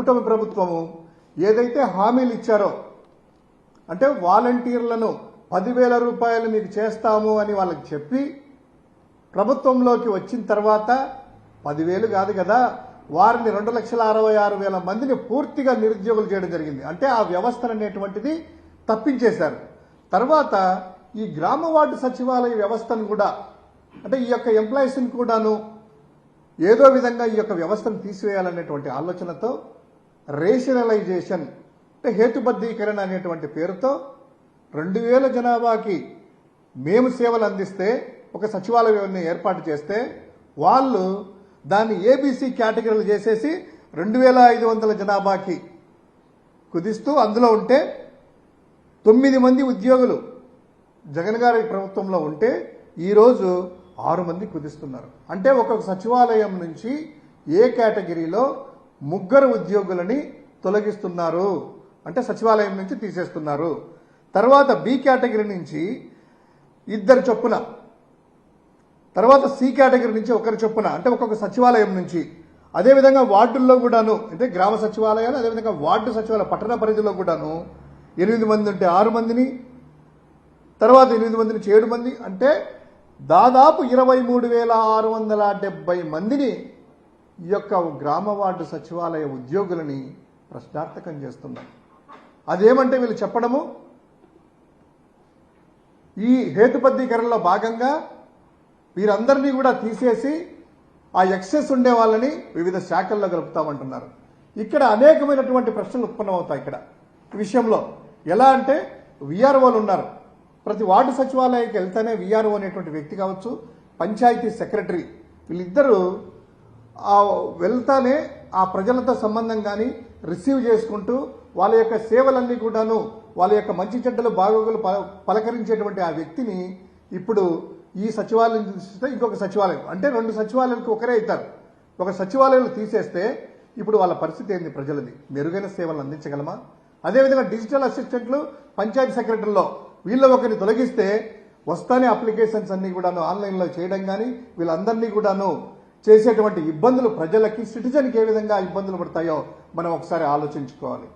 కూటమి ప్రభుత్వము ఏదైతే హామీలు ఇచ్చారో అంటే వాలంటీర్లను 10,000 రూపాయలు మీకు చేస్తాము అని వాళ్ళకి చెప్పి ప్రభుత్వంలోకి వచ్చిన తర్వాత 10,000 కాదు కదా వారిని 2,66,000 మందిని పూర్తిగా నిరుద్యోగులు చేయడం జరిగింది. అంటే ఆ వ్యవస్థ అనేటువంటిది తప్పించేశారు. తర్వాత ఈ గ్రామ వార్డు సచివాలయ వ్యవస్థను కూడా అంటే ఈ యొక్క ఎంప్లాయీస్ని కూడాను ఏదో విధంగా ఈ యొక్క వ్యవస్థను తీసివేయాలనేటువంటి ఆలోచనతో రేషనలైజేషన్ అంటే హేతుబద్ధీకరణ అనేటువంటి పేరుతో 2,000 జనాభాకి మేము సేవలు అందిస్తే ఒక సచివాలయాన్ని ఏర్పాటు చేస్తే వాళ్ళు దాన్ని ఏబీసీ కేటగిరీలు చేసేసి 2,500 జనాభాకి కుదిస్తూ అందులో ఉంటే 9 మంది ఉద్యోగులు జగన్ గారి ప్రభుత్వంలో ఉంటే ఈరోజు 6 మంది కుదిస్తున్నారు. అంటే ఒక్కొక్క సచివాలయం నుంచి ఏ కేటగిరీలో 3 ఉద్యోగులని తొలగిస్తున్నారు అంటే సచివాలయం నుంచి తీసేస్తున్నారు. తర్వాత బి కేటగిరీ నుంచి 2 చొప్పున, తర్వాత సి కేటగిరీ నుంచి 1 చొప్పున అంటే ఒక్కొక్క సచివాలయం నుంచి, అదేవిధంగా వార్డుల్లో కూడాను అంటే గ్రామ సచివాలయాలు అదేవిధంగా వార్డు సచివాలయ పట్టణ పరిధిలో కూడాను 8 మంది ఉంటే 6 మందిని, తర్వాత 8 మంది నుంచి 7 మంది అంటే దాదాపు 23,670 మందిని ఈ యొక్క గ్రామ వార్డు సచివాలయ ఉద్యోగులని ప్రశ్నార్థకం చేస్తున్నారు. అదేమంటే వీళ్ళు చెప్పడము ఈ హేతుబద్ధీకరణలో భాగంగా వీరందరినీ కూడా తీసేసి ఆ ఎక్సెస్ ఉండే వాళ్ళని వివిధ శాఖల్లో కలుపుతామంటున్నారు. ఇక్కడ అనేకమైనటువంటి ప్రశ్నలు ఉత్పన్నమవుతాయి. ఇక్కడ ఈ విషయంలో ఎలా అంటే విఆర్ఓలు ఉన్నారు. ప్రతి వార్డు సచివాలయానికి వెళ్తేనే విఆర్ఓ అనేటువంటి వ్యక్తి కావచ్చు, పంచాయతీ సెక్రటరీ వీళ్ళిద్దరూ వెళ్తానే ఆ ప్రజలతో సంబంధం కానీ రిసీవ్ చేసుకుంటూ వాళ్ళ యొక్క సేవలన్నీ కూడాను వాళ్ళ యొక్క మంచి చెడ్డలు బాగోగులు పలకరించేటువంటి ఆ వ్యక్తిని ఇప్పుడు ఈ సచివాలయం చూస్తే ఇంకొక సచివాలయం అంటే 2 సచివాలయాలకు ఒకరే అవుతారు. ఒక సచివాలయంలో తీసేస్తే ఇప్పుడు వాళ్ళ పరిస్థితి ఏంది? ప్రజలది మెరుగైన సేవలు అందించగలమా? అదేవిధంగా డిజిటల్ అసిస్టెంట్లు పంచాయతీ సెక్రటరీలో వీళ్ళ ఒకరిని తొలగిస్తే వస్తానే అప్లికేషన్స్ అన్ని కూడాను ఆన్లైన్లో చేయడం కానీ వీళ్ళందరినీ కూడాను చేసేటువంటి ఇబ్బందులు ప్రజలకి సిటిజన్కి ఏ విధంగా ఇబ్బందులు పడతాయో మనం ఒకసారి ఆలోచించుకోవాలి.